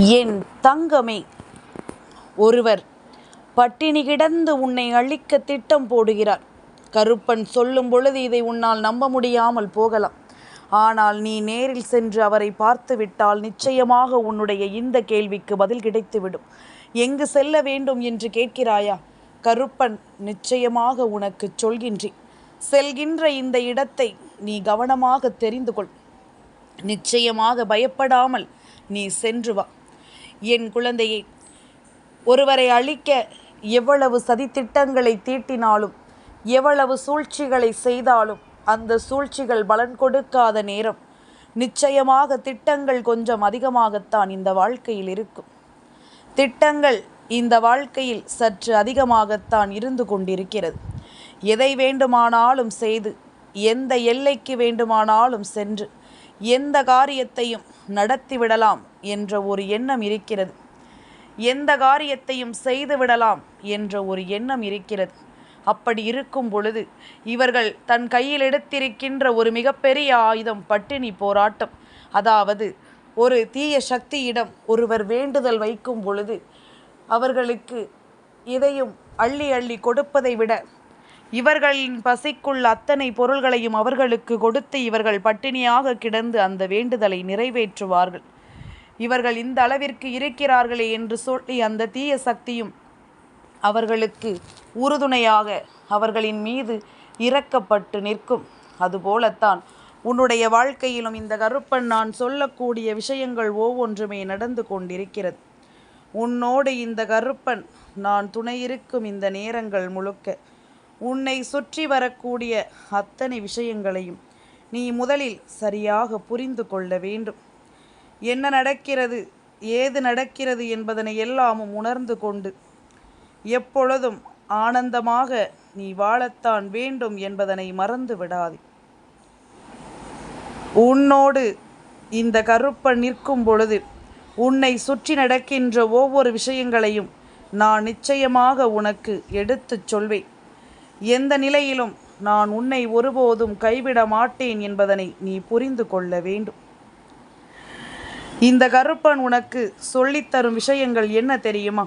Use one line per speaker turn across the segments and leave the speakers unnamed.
என் தங்கமே, ஒருவர் பட்டினி கிடந்து உன்னை அழிக்க திட்டம் போடுகிறார். கருப்பன் சொல்லும் பொழுது இதை உன்னால் நம்ப முடியாமல் போகலாம். ஆனால் நீ நேரில் சென்று அவரை பார்த்து விட்டால் நிச்சயமாக உன்னுடைய இந்த கேள்விக்கு பதில் கிடைத்துவிடும். எங்கு செல்ல வேண்டும் என்று கேட்கிறாயா? கருப்பன் நிச்சயமாக உனக்கு சொல்கின்றேன். செல்கின்ற இந்த இடத்தை நீ கவனமாக தெரிந்து கொள். நிச்சயமாக பயப்படாமல் நீ சென்று வா. என் குழந்தையை, ஒருவரை அழிக்க எவ்வளவு சதித்திட்டங்களை தீட்டினாலும், எவ்வளவு சூழ்ச்சிகளை செய்தாலும் அந்த சூழ்ச்சிகள் பலன் கொடுக்காத நேரம் நிச்சயமாக திட்டங்கள் கொஞ்சம் அதிகமாகத்தான் இந்த வாழ்க்கையில் இருக்கும். திட்டங்கள் இந்த வாழ்க்கையில் சற்று அதிகமாகத்தான் இருந்து கொண்டிருக்கிறது. எதை வேண்டுமானாலும் செய்து, எந்த எல்லைக்கு வேண்டுமானாலும் சென்று, எந்த காரியத்தையும் நடத்திவிடலாம் என்ற ஒரு எண்ணம் இருக்கிறது. எந்த காரியத்தையும் செய்துவிடலாம் என்ற ஒரு எண்ணம் இருக்கிறது. அப்படி இருக்கும் பொழுது இவர்கள் தன் கையில் எடுத்திருக்கின்ற ஒரு மிகப்பெரிய ஆயுதம் பட்டினி போராட்டம். அதாவது, ஒரு தீய சக்தியிடம் ஒருவர் வேண்டுதல் வைக்கும் பொழுது அவர்களுக்கு இதையும் அள்ளி அள்ளி கொடுப்பதை விட இவர்களின் பசிக்குள்ள அத்தனை பொருள்களையும் அவர்களுக்கு கொடுத்து இவர்கள் பட்டினியாக கிடந்து அந்த வேண்டுதலை நிறைவேற்றுவார்கள். இவர்கள் இந்த அளவிற்கு இருக்கிறார்களே என்று சொல்லி அந்த தீய சக்தியும் அவர்களுக்கு உறுதுணையாக அவர்களின் மீது இரக்கப்பட்டு நிற்கும். அதுபோலத்தான் உன்னுடைய வாழ்க்கையிலும் இந்த கருப்பன் நான் சொல்லக்கூடிய விஷயங்கள் ஒவ்வொன்றுமே நடந்து கொண்டிருக்கிறது. உன்னோடு இந்த கருப்பன் நான் துணையிருக்கும் இந்த நேரங்கள் முழுக்க உன்னை சுற்றி வரக்கூடிய அத்தனை விஷயங்களையும் நீ முதலில் சரியாக புரிந்து கொள்ள வேண்டும். என்ன நடக்கிறது, ஏது நடக்கிறது என்பதனை எல்லாமும் உணர்ந்து கொண்டு எப்பொழுதும் ஆனந்தமாக நீ வாழத்தான் வேண்டும் என்பதனை மறந்து விடாதே. உன்னோடு இந்த கருப்பன் நிற்கும் பொழுது உன்னை சுற்றி நடக்கின்ற ஒவ்வொரு விஷயங்களையும் நான் நிச்சயமாக உனக்கு எடுத்துச் சொல்வேன். எந்த நிலையிலும் நான் உன்னை ஒருபோதும் கைவிட மாட்டேன் என்பதனை நீ புரிந்து கொள்ள வேண்டும். இந்த கருப்பன் உனக்கு சொல்லித்தரும் விஷயங்கள் என்ன தெரியுமா?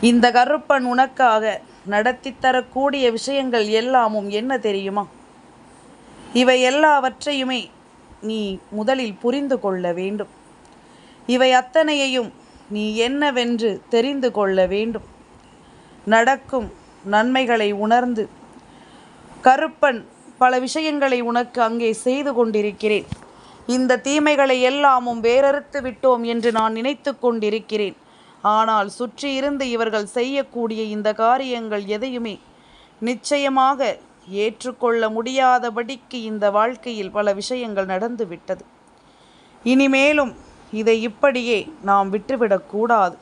இந்த கருப்பன் உனக்காக நடத்தி தரக்கூடிய விஷயங்கள் எல்லாமும் என்ன தெரியுமா? இவை எல்லாவற்றையுமே நீ முதலில் புரிந்து கொள்ள வேண்டும். இவை அத்தனையையும் நீ என்னவென்று தெரிந்து கொள்ள வேண்டும். நடக்கும் நன்மைகளை உணர்ந்து கருப்பன் பல விஷயங்களை உனக்கு அங்கே செய்து கொண்டிருக்கிறேன். இந்த தீமைகளை எல்லாமும் வேறறுத்து விட்டோம் என்று நான் நினைத்து கொண்டிருக்கிறேன். ஆனால் சுற்றி இருந்து இவர்கள் செய்யக்கூடிய இந்த காரியங்கள் எதையுமே நிச்சயமாக ஏற்றுக்கொள்ள முடியாதபடிக்கு இந்த வாழ்க்கையில் பல விஷயங்கள் நடந்து விட்டது. இனிமேலும் இதை இப்படியே நாம் விட்டுவிடக்கூடாது.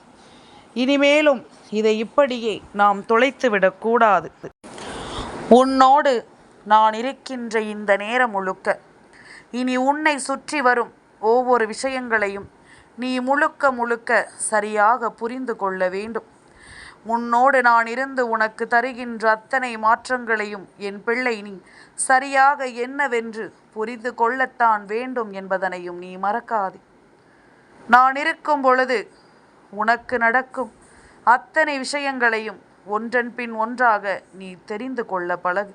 இனிமேலும் இதை இப்படியே நாம் தொலைத்துவிடக்கூடாது. உன்னோடு நான் இருக்கின்ற இந்த நேரம் முழுக்க இனி உன்னை சுற்றி வரும் ஒவ்வொரு விஷயங்களையும் நீ முழுக்க முழுக்க சரியாக புரிந்து கொள்ள வேண்டும். உன்னோடு நான் இருந்து உனக்கு தருகின்ற அத்தனை மாற்றங்களையும் என் பிள்ளை நீ சரியாக என்னவென்று புரிந்து கொள்ளத்தான் வேண்டும் என்பதனையும் நீ மறக்காதே. நான் இருக்கும் பொழுது உனக்கு நடக்கும் அத்தனை விஷயங்களையும் ஒன்றன் பின் ஒன்றாக நீ தெரிந்து கொள்ள பழகு.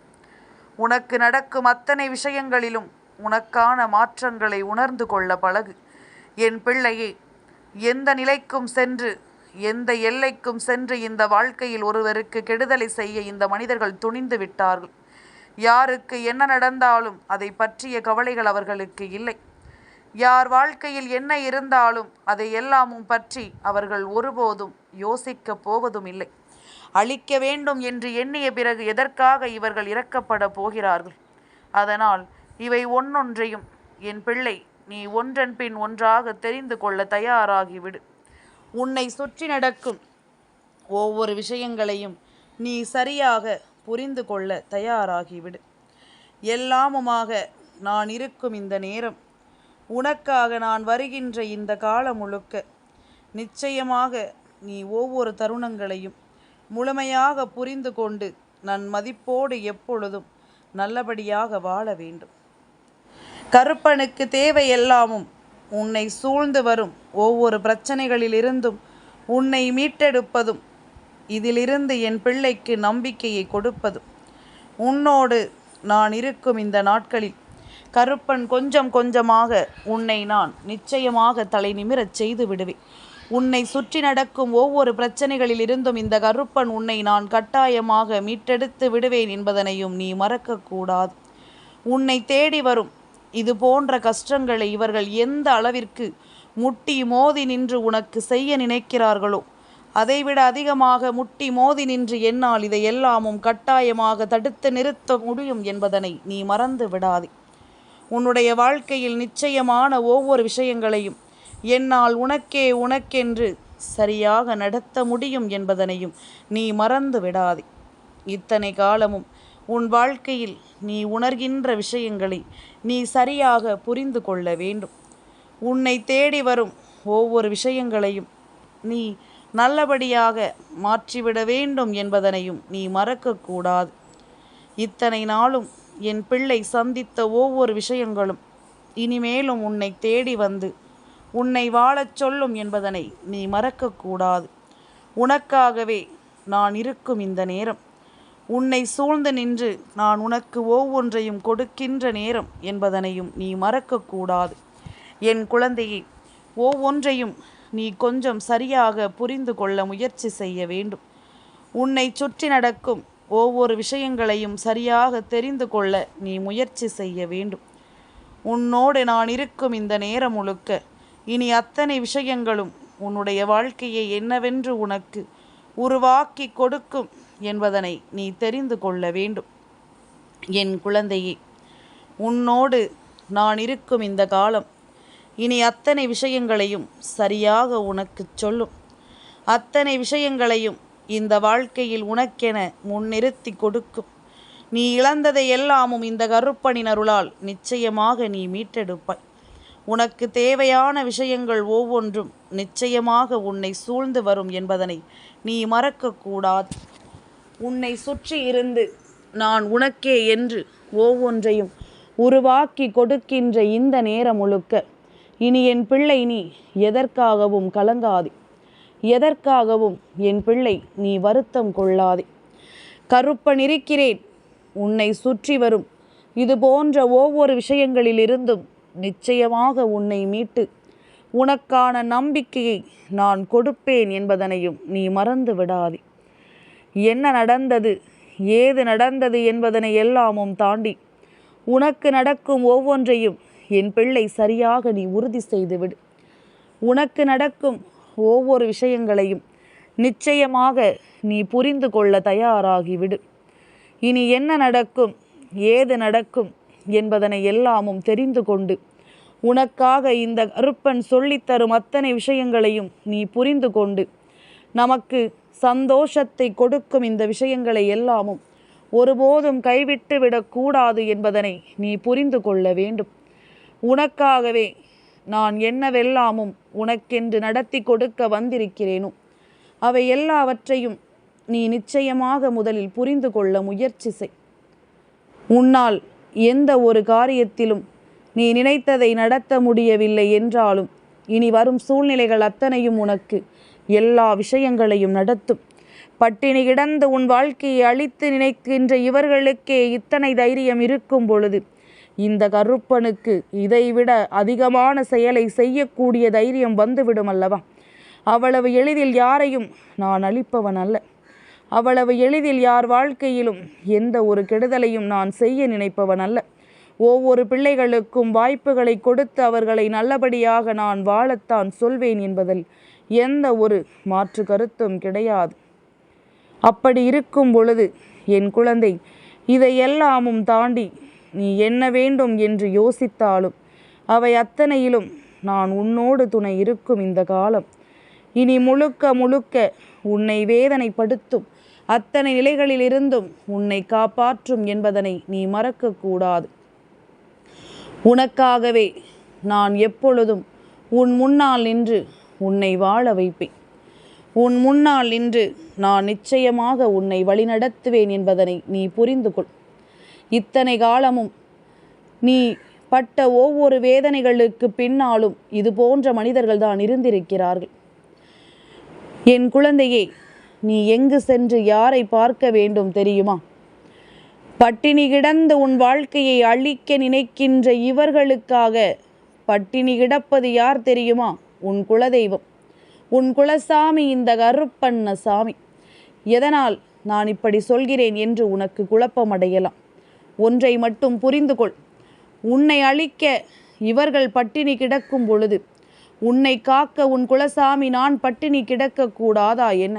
உனக்கு நடக்கும் அத்தனை விஷயங்களிலும் உனக்கான மாற்றங்களை உணர்ந்து கொள்ள பழகு. என் பிள்ளையே, எந்த நிலைக்கும் சென்று, எந்த எல்லைக்கும் சென்று இந்த வாழ்க்கையில் ஒருவருக்கு கெடுதலை செய்ய இந்த மனிதர்கள் துணிந்து விட்டார்கள். யாருக்கு என்ன நடந்தாலும் அதை பற்றிய கவலைகள் அவர்களுக்கு இல்லை. யார் வாழ்க்கையில் என்ன இருந்தாலும் அதை எல்லாமும் பற்றி அவர்கள் ஒருபோதும் யோசிக்க போவதும் இல்லை. அழிக்க வேண்டும் என்று எண்ணிய பிறகு எதற்காக இவர்கள் இறக்கப்பட போகிறார்கள்? அதனால் இவை ஒன்றொன்றையும் என் பிள்ளை நீ ஒன்றன் பின் ஒன்றாக தெரிந்து கொள்ள தயாராகிவிடு. உன்னை சுற்றி நடக்கும் ஒவ்வொரு விஷயங்களையும் நீ சரியாக புரிந்து கொள்ள தயாராகிவிடு. எல்லாமுமாக நான் இருக்கும் இந்த நேரம், உனக்காக நான் வருகின்ற இந்த காலம் முழுக்க நிச்சயமாக நீ ஒவ்வொரு தருணங்களையும் முழுமையாக புரிந்து கொண்டு நன் மதிப்போடு எப்பொழுதும் நல்லபடியாக வாழ வேண்டும். கருப்பனுக்கு தேவை எல்லாமும் உன்னை சூழ்ந்து வரும் ஒவ்வொரு பிரச்சனைகளிலிருந்தும் உன்னை மீட்டெடுப்பதும், இதிலிருந்து என் பிள்ளைக்கு நம்பிக்கையை கொடுப்பதும், உன்னோடு நான் இருக்கும் இந்த நாட்களில் கருப்பன் கொஞ்சம் கொஞ்சமாக உன்னை நான் நிச்சயமாக தலை நிமிரச் செய்து விடுவேன். உன்னை சுற்றி நடக்கும் ஒவ்வொரு பிரச்சனைகளில் இருந்தும் இந்த கருப்பன் உன்னை நான் கட்டாயமாக மீட்டெடுத்து விடுவேன் என்பதனையும் நீ மறக்கக்கூடாது. உன்னை தேடி வரும் இது போன்ற கஷ்டங்களை இவர்கள் எந்த அளவிற்கு முட்டி மோதி நின்று உனக்கு செய்ய நினைக்கிறார்களோ அதைவிட அதிகமாக முட்டி மோதி நின்று என்னால் இதையெல்லாமும் கட்டாயமாக தடுத்து நிறுத்த முடியும் என்பதனை நீ மறந்து விடாதே. உன்னுடைய வாழ்க்கையில் நிச்சயமான ஒவ்வொரு விஷயங்களையும் என்னால் உனக்கென்று சரியாக நடத்த முடியும் என்பதனையும் நீ மறந்து விடாதே. இத்தனை காலமும் உன் வாழ்க்கையில் நீ உணர்கின்ற விஷயங்களை நீ சரியாக புரிந்து கொள்ள வேண்டும். உன்னை தேடி வரும் ஒவ்வொரு விஷயங்களையும் நீ நல்லபடியாக மாற்றிவிட வேண்டும் என்பதனையும் நீ மறக்கக்கூடாது. இத்தனை நாளும் என் பிள்ளை சந்தித்த ஒவ்வொரு விஷயங்களும் இனிமேலும் உன்னை தேடி வந்து உன்னை வாழச் சொல்லும் என்பதனை நீ மறக்கக்கூடாது. உனக்காகவே நான் இருக்கும் இந்த நேரம், உன்னை சூழ்ந்து நின்று நான் உனக்கு ஒவ்வொன்றையும் கொடுக்கின்ற நேரம் என்பதனையும் நீ மறக்கக்கூடாது. என் குழந்தையே, ஒவ்வொன்றையும் நீ கொஞ்சம் சரியாக புரிந்து கொள்ள முயற்சி செய்ய வேண்டும். உன்னை சுற்றி நடக்கும் ஒவ்வொரு விஷயங்களையும் சரியாக தெரிந்து கொள்ள நீ முயற்சி செய்ய வேண்டும். உன்னோடு நான் இருக்கும் இந்த நேரம் முழுக்க இனி அத்தனை விஷயங்களும் உன்னுடைய வாழ்க்கையை என்னவென்று உனக்கு உருவாக்கி கொடுக்கும் என்பதனை நீ தெரிந்து கொள்ள வேண்டும். என் குழந்தையே, உன்னோடு நான் இருக்கும் இந்த காலம் இனி அத்தனை விஷயங்களையும் சரியாக உனக்கு சொல்லும். அத்தனை விஷயங்களையும் இந்த வாழ்க்கையில் உனக்கென முன்னிறுத்தி கொடுக்கும். நீ இழந்ததை எல்லாமும் இந்த கருப்பனின் அருளால் நிச்சயமாக நீ மீட்டெடுப்பாய். உனக்கு தேவையான விஷயங்கள் ஒவ்வொன்றும் நிச்சயமாக உன்னை சூழ்ந்து வரும் என்பதனை நீ மறக்கக்கூடாது. உன்னை சுற்றி இருந்து நான் உனக்கே என்று ஒவ்வொன்றையும் உருவாக்கி கொடுக்கின்ற இந்த நேரம் முழுக்க இனி என் பிள்ளை நீ எதற்காகவும் கலங்காதே. எதற்காகவும் என் பிள்ளை நீ வருத்தம் கொள்ளாதே. கருப்பன் இருக்கிறேன். உன்னை சுற்றி வரும் இது போன்ற ஒவ்வொரு விஷயங்களிலிருந்தும் நிச்சயமாக உன்னை மீட்டு உனக்கான நம்பிக்கையை நான் கொடுப்பேன் என்பதனையும் நீ மறந்து விடாதே. என்ன நடந்தது, ஏது நடந்தது என்பதனை எல்லாமும் தாண்டி உனக்கு நடக்கும் ஒவ்வொன்றையும் என் பிள்ளை சரியாக நீ உறுதி செய்துவிடு. உனக்கு நடக்கும் ஒவ்வொரு விஷயங்களையும் நிச்சயமாக நீ புரிந்து கொள்ள தயாராகிவிடு. இனி என்ன நடக்கும், ஏது நடக்கும் என்பதனை எல்லாமும் தெரிந்து கொண்டு உனக்காக இந்த கருப்பன் சொல்லித்தரும் அத்தனை விஷயங்களையும் நீ புரிந்து கொண்டு நமக்கு சந்தோஷத்தை கொடுக்கும் இந்த விஷயங்களை எல்லாமும் ஒருபோதும் கைவிட்டு விடக்கூடாது என்பதனை நீ புரிந்து கொள்ள வேண்டும். உனக்காகவே நான் என்னவெல்லாமும் உனக்கென்று நடத்தி கொடுக்க வந்திருக்கிறேனோ அவை எல்லாவற்றையும் நீ நிச்சயமாக முதலில் புரிந்து கொள்ள முயற்சி செய். உன்னால் எந்த ஒரு காரியத்திலும் நீ நினைத்ததை நடத்த முடியவில்லை என்றாலும் இனி வரும் சூழ்நிலைகள் அத்தனையும் உனக்கு எல்லா விஷயங்களையும் நடத்தும். பட்டினி கிடந்து உன் வாழ்க்கையை அழித்து நினைக்கின்ற இவர்களுக்கே இத்தனை தைரியம் இருக்கும் பொழுது இந்த கருப்பனுக்கு இதைவிட அதிகமான செயலை செய்யக்கூடிய தைரியம் வந்துவிடும் அல்லவா? அவ்வளவு எளிதில் யாரையும் நான் அழிப்பவன் அல்ல. அவ்வளவு எளிதில் யார் வாழ்க்கையிலும் எந்த ஒரு கெடுதலையும் நான் செய்ய நினைப்பவன் அல்ல. ஒவ்வொரு பிள்ளைகளுக்கும் வாய்ப்புகளை கொடுத்து அவர்களை நல்லபடியாக நான் வாழத்தான் சொல்வேன் என்பதில் எந்த ஒரு மாற்று கருத்தும் கிடையாது. அப்படி இருக்கும் பொழுது என் குழந்தை, இதையெல்லாமும் தாண்டி நீ என்ன வேண்டும் என்று யோசித்தாலும் அவை அத்தனையிலும் நான் உன்னோடு துணை இருக்கும் இந்த காலம் இனி முழுக்க முழுக்க உன்னை வேதனைப்படுத்தும் அத்தனை நிலைகளிலிருந்தும் உன்னை காப்பாற்றும் என்பதனை நீ மறக்கக்கூடாது. உனக்காகவே நான் எப்பொழுதும் உன் முன்னால் நின்று உன்னை வாழ வைப்பேன். உன் முன்னால் நின்று நான் நிச்சயமாக உன்னை வழிநடத்துவேன் என்பதனை நீ புரிந்து கொள். இத்தனை காலமும் நீ பட்ட ஒவ்வொரு வேதனைகளுக்கு பின்னாலும் இது போன்ற மனிதர்கள் தான் இருந்திருக்கிறார்கள். என் குழந்தையே, நீ எங்கு சென்று யாரை பார்க்க வேண்டும் தெரியுமா? பட்டினி கிடந்து உன் வாழ்க்கையை அழிக்க நினைக்கின்ற இவர்களுக்காக பட்டினி கிடப்பது யார் தெரியுமா? உன் குலதெய்வம், உன் குலசாமி, இந்த கருப்பண்ண சாமி. எதனால் நான் இப்படி சொல்கிறேன் என்று உனக்கு குழப்பமடையலாம். ஒன்றை மட்டும் புரிந்து கொள். உன்னை அழிக்க இவர்கள் பட்டினி கிடக்கும் பொழுது உன்னை காக்க உன் குலசாமி நான் பட்டினி கிடக்கக்கூடாதா என்ன?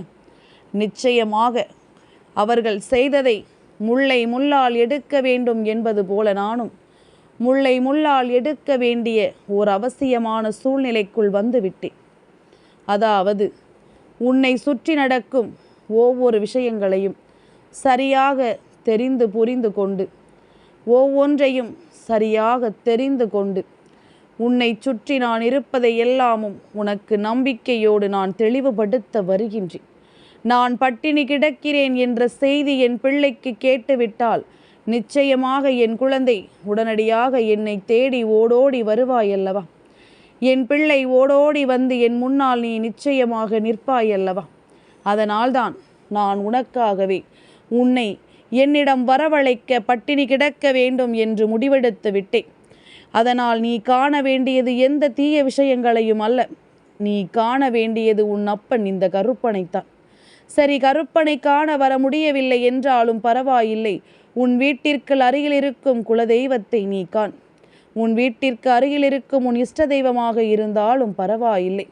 நிச்சயமாக அவர்கள் செய்ததை முல்லை முள்ளால் எடுக்க வேண்டும் என்பது போல நானும் முல்லை முள்ளால் எடுக்க வேண்டிய ஓர் அவசியமான சூழ்நிலைக்குள் வந்துவிட்டேன். அதாவது உன்னை சுற்றி நடக்கும் ஒவ்வொரு விஷயங்களையும் சரியாக தெரிந்து புரிந்து கொண்டு, ஒவ்வொன்றையும் சரியாக தெரிந்து கொண்டு, உன்னை சுற்றி நான் இருப்பதை எல்லாமும் உனக்கு நம்பிக்கையோடு நான் தெளிவுபடுத்த வருகின்றேன். நான் பட்டினி கிடக்கிறேன் என்ற செய்தி என் பிள்ளைக்கு கேட்டுவிட்டால் நிச்சயமாக என் குழந்தை உடனடியாக என்னை தேடி ஓடோடி வருவாயல்லவா? என் பிள்ளை ஓடோடி வந்து என் முன்னால் நீ நிச்சயமாக நிற்பாயல்லவா? அதனால்தான் நான் உனக்காகவே உன்னை என்னிடம் வரவழைக்க பட்டினி கிடக்க வேண்டும் என்று முடிவெடுத்து விட்டேன். அதனால் நீ காண வேண்டியது எந்த தீய விஷயங்களையும் அல்ல. நீ காண வேண்டியது உன் அப்பன் இந்த கருப்பனைத்தான். சரி, கருப்பனை காண வர முடியவில்லை என்றாலும் பரவாயில்லை. உன் வீட்டிற்கு அருகில் இருக்கும் குலதெய்வத்தை நீ காண். உன் வீட்டிற்கு அருகில் இருக்கும் உன் இஷ்ட தெய்வமாக இருந்தாலும் பரவாயில்லை.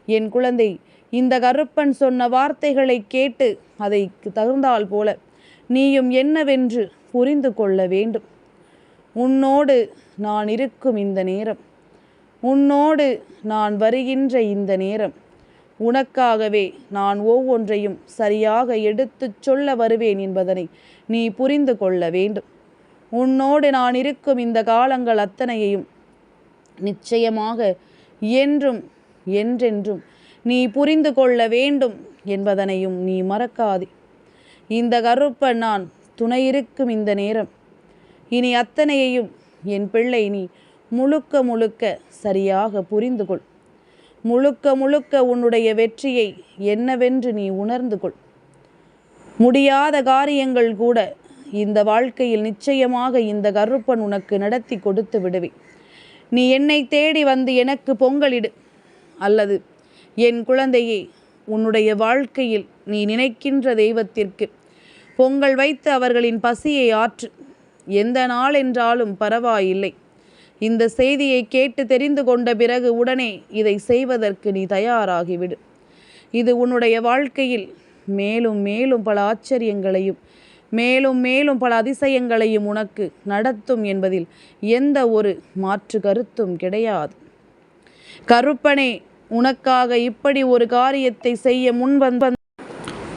என் குழந்தை, இந்த கருப்பன் சொன்ன வார்த்தைகளை கேட்டு அதை தகுந்தால் போல நீயும் என்னவென்று புரிந்து கொள்ள வேண்டும். உன்னோடு நான் இருக்கும் இந்த நேரம், உன்னோடு நான் வருகின்ற இந்த நேரம், உனக்காகவே நான் ஒவ்வொன்றையும் சரியாக எடுத்துச் சொல்ல வருவேன் என்பதனை நீ புரிந்து கொள்ள வேண்டும். உன்னோடு நான் இருக்கும் இந்த காலங்கள் அத்தனையையும் நிச்சயமாக என்றும் என்றென்றும் நீ புரிந்து கொள்ள வேண்டும் என்பதனையும் நீ மறக்காதே. இந்த கருப்பன் நான் துணை இருக்கும் இந்த நேரம், இனி அத்தனையையும் என் பிள்ளை நீ முழுக்க முழுக்க சரியாக புரிந்து கொள். முழுக்க முழுக்க உன்னுடைய வெற்றியை என்னவென்று நீ உணர்ந்து கொள். முடியாத காரியங்கள் கூட இந்த வாழ்க்கையில் நிச்சயமாக இந்த கருப்பன் உனக்கு நடத்தி கொடுத்து விடுவேன். நீ என்னை தேடி வந்து எனக்கு பொங்கலிடு, அல்லது என் குழந்தையே உன்னுடைய வாழ்க்கையில் நீ நினைக்கின்ற தெய்வத்திற்கு பொங்கல் வைத்து அவர்களின் பசியை ஆற்று. எந்த நாள் என்றாலும் பரவாயில்லை. இந்த செய்தியை கேட்டு தெரிந்து கொண்ட பிறகு உடனே இதை செய்வதற்கு நீ தயாராகிவிடு. இது உன்னுடைய வாழ்க்கையில் மேலும் மேலும் பல ஆச்சரியங்களையும் மேலும் மேலும் பல அதிசயங்களையும் உனக்கு நடத்தும் என்பதில் எந்த ஒரு மாற்று கருத்தும் கிடையாது. கருப்பனே உனக்காக இப்படி ஒரு காரியத்தை செய்ய முன்வந்த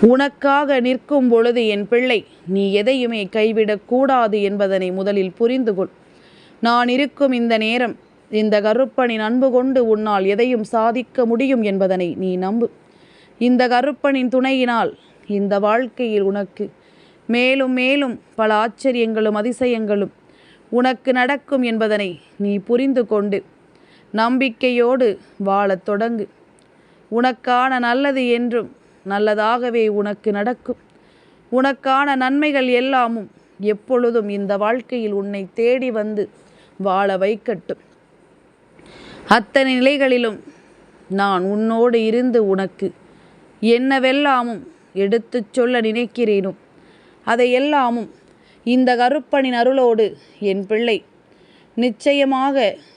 உனக்காக நிற்கும் பொழுது என் பிள்ளை நீ எதையுமே கைவிடக்கூடாது என்பதனை முதலில் புரிந்து கொள். நான் இருக்கும் இந்த நேரம் இந்த கருப்பனின் அன்பு கொண்டு உன்னால் எதையும் சாதிக்க முடியும் என்பதனை நீ நம்பு. இந்த கருப்பனின் துணையினால் இந்த வாழ்க்கையில் உனக்கு மேலும் மேலும் பல ஆச்சரியங்களும் அதிசயங்களும் உனக்கு நடக்கும் என்பதனை நீ புரிந்து கொண்டு நம்பிக்கையோடு வாழத் தொடங்கு. உனக்கான நல்லது என்றும் நல்லதாகவே உனக்கு நடக்கும். உனக்கான நன்மைகள் எல்லாமும் எப்பொழுதும் இந்த வாழ்க்கையில் உன்னை தேடி வந்து வாழ வைக்கட்டும். அத்தனை நிலைகளிலும் நான் உன்னோடு இருந்து உனக்கு என்னவெல்லாமும் எடுத்துச் சொல்ல நினைக்கிறேனோ அதையெல்லாமும் இந்த கருப்பனின் அருளோடு என் பிள்ளை நிச்சயமாக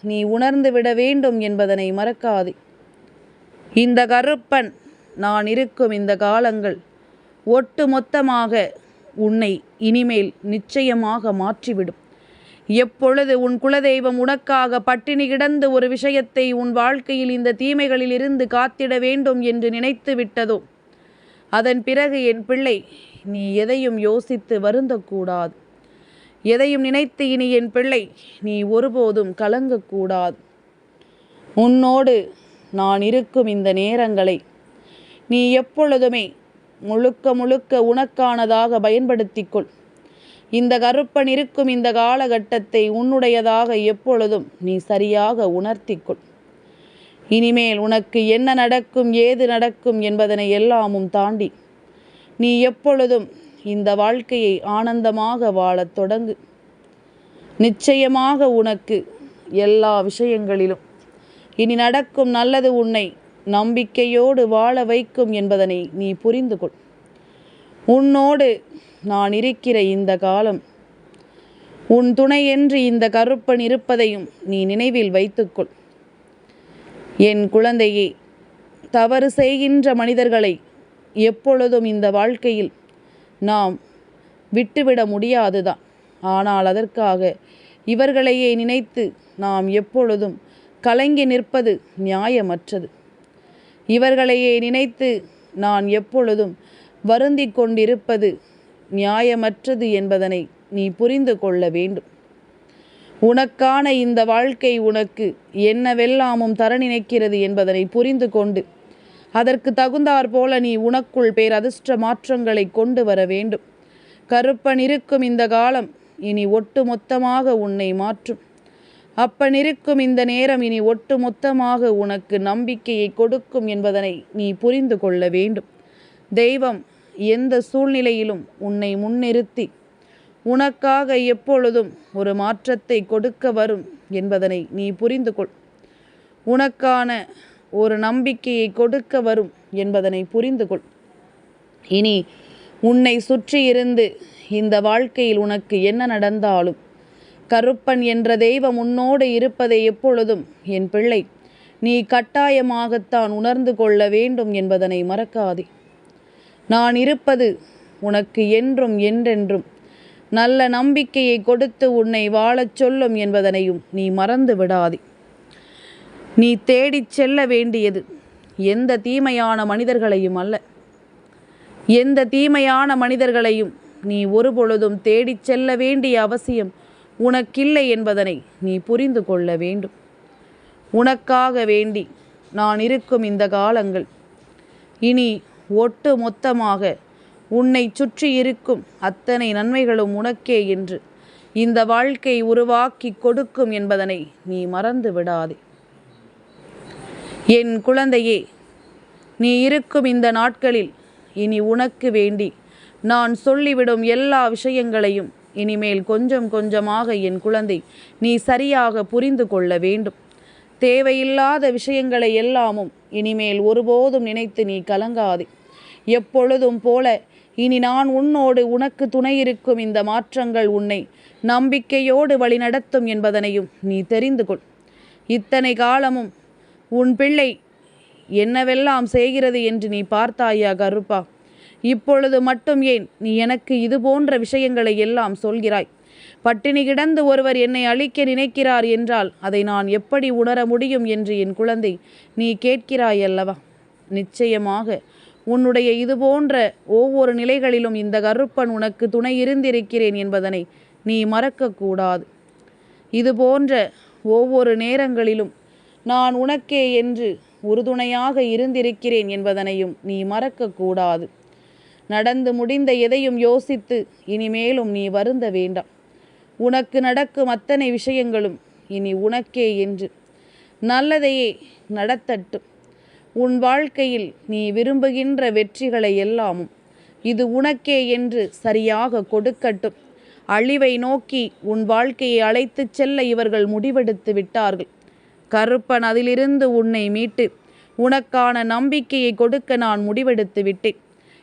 நீ உணர்ந்து விட வேண்டும் என்பதனை மறக்காதே. இந்த கருப்பன் நான் இருக்கும் இந்த காலங்கள் ஒட்டு மொத்தமாக உன்னை இனிமேல் நிச்சயமாக மாற்றிவிடும். எப்பொழுது உன் குலதெய்வம் உனக்காக பட்டினி கிடந்து ஒரு விஷயத்தை உன் வாழ்க்கையில் இந்த தீமைகளில் இருந்து காத்திட வேண்டும் என்று நினைத்து விட்டதோ அதன் பிறகு என் பிள்ளை நீ எதையும் யோசித்து வருந்தக்கூடாது. எதையும் நினைத்து இனி என் பிள்ளை நீ ஒருபோதும் கலங்கக்கூடாது. உன்னோடு நான் இருக்கும் இந்த நேரங்களை நீ எப்பொழுதுமே முழுக்க முழுக்க உனக்கானதாக பயன்படுத்திக்கொள். இந்த கருப்பன் இருக்கும் இந்த காலகட்டத்தை உன்னுடையதாக எப்பொழுதும் நீ சரியாக உணர்த்திக்கொள். இனிமேல் உனக்கு என்ன நடக்கும் ஏது நடக்கும் என்பதனை எல்லாமும் தாண்டி நீ எப்பொழுதும் இந்த வாழ்க்கையை ஆனந்தமாக வாழத் தொடங்கு. நிச்சயமாக உனக்கு எல்லா விஷயங்களிலும் இனி நடக்கும் நல்லது உன்னை நம்பிக்கையோடு வாழ வைக்கும் என்பதனை நீ புரிந்து கொள். உன்னோடு நான் இருக்கிற இந்த காலம் உன் துணையென்று இந்த கருப்பன் இருப்பதையும் நீ நினைவில் வைத்துக்கொள். என் குழந்தையே, தவறு செய்கின்ற மனிதர்களை எப்பொழுதும் இந்த வாழ்க்கையில் நாம் விட்டுவிட முடியாதுதான். ஆனால் அதற்காக இவர்களையே நினைத்து நாம் எப்பொழுதும் கலங்கி நிற்பது நியாயமற்றது. இவர்களையே நினைத்து நான் எப்பொழுதும் வருந்தி கொண்டிருப்பது நியாயமற்றது என்பதனை நீ புரிந்து கொள்ள வேண்டும். உனக்கான இந்த வாழ்க்கை உனக்கு என்னவெல்லாமும் தர நினைக்கிறது என்பதனை புரிந்து கொண்டு அதற்கு தகுந்தாற் போல நீ உனக்குள் பேரதிர்ஷ்ட மாற்றங்களை கொண்டு வர வேண்டும். கருப்பன் இருக்கும் இந்த காலம் இனி ஒட்டு மொத்தமாக உன்னை மாற்றும். அப்பன் இருக்கும் இந்த நேரம் இனி ஒட்டு மொத்தமாக உனக்கு நம்பிக்கையை கொடுக்கும் என்பதனை நீ புரிந்து கொள்ள வேண்டும். தெய்வம் எந்த சூழ்நிலையிலும் உன்னை முன்னிறுத்தி உனக்காக எப்பொழுதும் ஒரு மாற்றத்தை கொடுக்க வரும் என்பதனை நீ புரிந்து கொள். உனக்கான ஒரு நம்பிக்கையை கொடுக்க வரும் என்பதனை புரிந்து கொள். இனி உன்னை சுற்றி இருந்து இந்த வாழ்க்கையில் உனக்கு என்ன நடந்தாலும் கருப்பன் என்ற தெய்வம் உன்னோடு இருப்பதை எப்பொழுதும் என் பிள்ளை நீ கட்டாயமாகத்தான் உணர்ந்து கொள்ள வேண்டும் என்பதனை மறக்காதே. நான் இருப்பது உனக்கு என்றும் என்றென்றும் நல்ல நம்பிக்கையை கொடுத்து உன்னை வாழச் சொல்லும் என்பதனையும் நீ மறந்து விடாதே. நீ தேடிச் செல்ல வேண்டியது எந்த தீமையான மனிதர்களையும் அல்ல. எந்த தீமையான மனிதர்களையும் நீ ஒருபொழுதும் தேடிச் செல்ல வேண்டிய அவசியம் உனக்கில்லை என்பதனை நீ புரிந்து கொள்ள வேண்டும். உனக்காக வேண்டி நான் இருக்கும் இந்த காலங்கள் இனி ஒட்டு மொத்தமாக உன்னை சுற்றி இருக்கும் அத்தனை நன்மைகளும் உனக்கே என்று இந்த வாழ்க்கை உருவாக்கி கொடுக்கும் என்பதனை நீ மறந்து விடாதே. என் குழந்தையே, நீ இருக்கும் இந்த நாட்களில் இனி உனக்கு வேண்டி நான் சொல்லிவிடும் எல்லா விஷயங்களையும் இனிமேல் கொஞ்சம் கொஞ்சமாக என் குழந்தை நீ சரியாக புரிந்து கொள்ள வேண்டும். தேவையில்லாத விஷயங்களை எல்லாமும் இனிமேல் ஒருபோதும் நினைத்து நீ கலங்காதே. எப்பொழுதும் போல இனி நான் உன்னோடு உனக்கு துணை இருக்கும் இந்த மாற்றங்கள் உன்னை நம்பிக்கையோடு வழிநடத்தும் என்பதனையும் நீ தெரிந்து கொள். இத்தனை காலமும் உன் பிள்ளை என்னவெல்லாம் செய்கிறது என்று நீ பார்த்தாயா கருப்பா? இப்பொழுது மட்டும் ஏன் நீ எனக்கு இது போன்ற விஷயங்களை எல்லாம் சொல்கிறாய்? பட்டினி கிடந்து ஒருவர் என்னை அழிக்க நினைக்கிறார் என்றால் அதை நான் எப்படி உணர முடியும் என்று என் குழந்தை நீ கேட்கிறாய் அல்லவா? நிச்சயமாக உன்னுடைய இது போன்ற ஒவ்வொரு நிலைகளிலும் இந்த கருப்பன் உனக்கு துணை இருந்திருக்கிறேன் என்பதனை நீ மறக்கக்கூடாது. இது போன்ற ஒவ்வொரு நேரங்களிலும் நான் உனக்கே என்று உறுதுணையாக இருந்திருக்கிறேன் என்பதனையும் நீ மறக்கக்கூடாது. நடந்து முடிந்த எதையும் யோசித்து இனிமேலும் நீ வருந்த வேண்டாம். உனக்கு நடக்கும் அத்தனை விஷயங்களும் இனி உனக்கே என்று நல்லதையே நடத்தட்டும். உன் வாழ்க்கையில் நீ விரும்புகின்ற வெற்றிகளை எல்லாமும் இது உனக்கே என்று சரியாக கொடுக்கட்டும். அழிவை நோக்கி உன் வாழ்க்கையை அழைத்துச் செல்ல இவர்கள் முடிவெடுத்து விட்டார்கள். கருப்பன் அதிலிருந்து உன்னை மீட்டு உனக்கான நம்பிக்கையை கொடுக்க நான் முடிவெடுத்து விட்டேன்.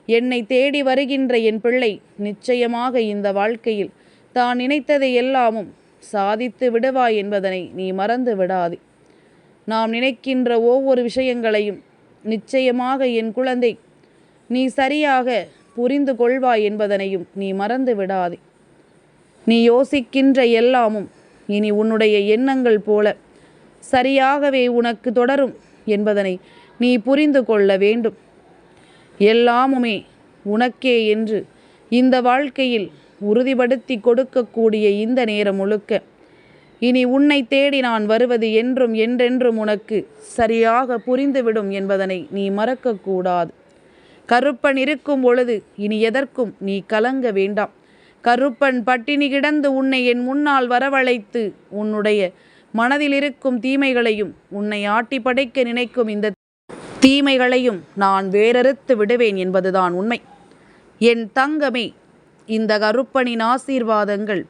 என்னை தேடி வருகின்ற என் பிள்ளை நிச்சயமாக இந்த வாழ்க்கையில் தான் நினைத்ததை எல்லாமும் சாதித்து விடுவாய் என்பதனை நீ மறந்து விடாதே. நாம் நினைக்கின்ற ஒவ்வொரு விஷயங்களையும் நிச்சயமாக என் குழந்தை நீ சரியாக புரிந்து கொள்வாய் என்பதனையும் நீ மறந்து விடாதே. நீ யோசிக்கின்ற எல்லாமும் இனி உன்னுடைய எண்ணங்கள் போல சரியாகவே உனக்கு தொடரும் என்பதனை நீ புரிந்து கொள்ள வேண்டும். எல்லாமுமே உனக்கே என்று இந்த வாழ்க்கையில் உறுதிப்படுத்தி கொடுக்கக்கூடிய இந்த நேரம் முழுக்க இனி உன்னை தேடி நான் வருவது என்றும் என்றென்றும் உனக்கு சரியாக புரிந்துவிடும் என்பதனை நீ மறக்கக்கூடாது. கருப்பன் இருக்கும் பொழுது இனி எதற்கும் நீ கலங்க வேண்டாம். கருப்பன் பட்டினி கிடந்து உன்னை என் முன்னால் வரவழைத்து உன்னுடைய மனதில் இருக்கும் தீமைகளையும் உன்னை ஆட்டி படைக்க நினைக்கும் இந்த தீமைகளையும் நான் வேறறுத்து விடுவேன் என்பதுதான் உண்மை. என் தங்கமே, இந்த கருப்பனின் ஆசீர்வாதங்கள்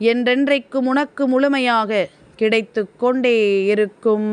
என்றென்றைக்கும் உனக்கு முழுமையாக கிடைத்து கொண்டே இருக்கும்.